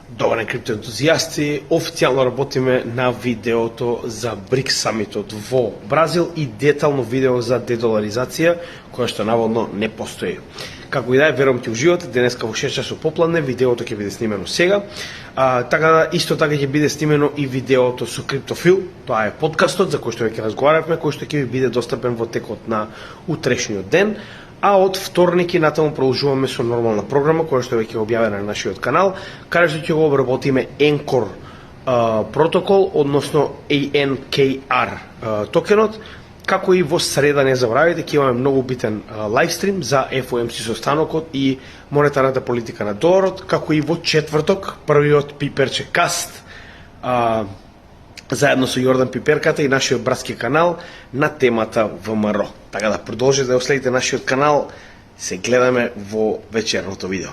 Добар ден, криптоентузијасти. Официјално работиме на видеото за БРИКС самитот во Бразил и детално видео за дедоларизација, која што наводно не постои. Како и да е, верувам ќе уживате. Денеска во 6 часот попладне видеото ќе биде снимено сега. Исто така ќе биде снимено и видеото со Криптофил. Тоа е подкастот за кој што веќе разговаравме, кој што ќе ви биде достапен во текот на утрешниот ден. А од вторник и натаму продолжуваме со нормална програма која што веќе е објавена на нашиот канал, каде што ќе го обработиме Anchor протокол, односно ANKR токенот, како и во среда не забравяйте ќе имаме многу битен лайвстрим за FOMC состанокот и монетарната политика на доларот, како и во четврток првиот Пиперче каст заедно со Јордан Пиперката и нашиот братски канал на темата ВМРО. Така да продолжите да следите нашиот канал, се гледаме во вечерното видео.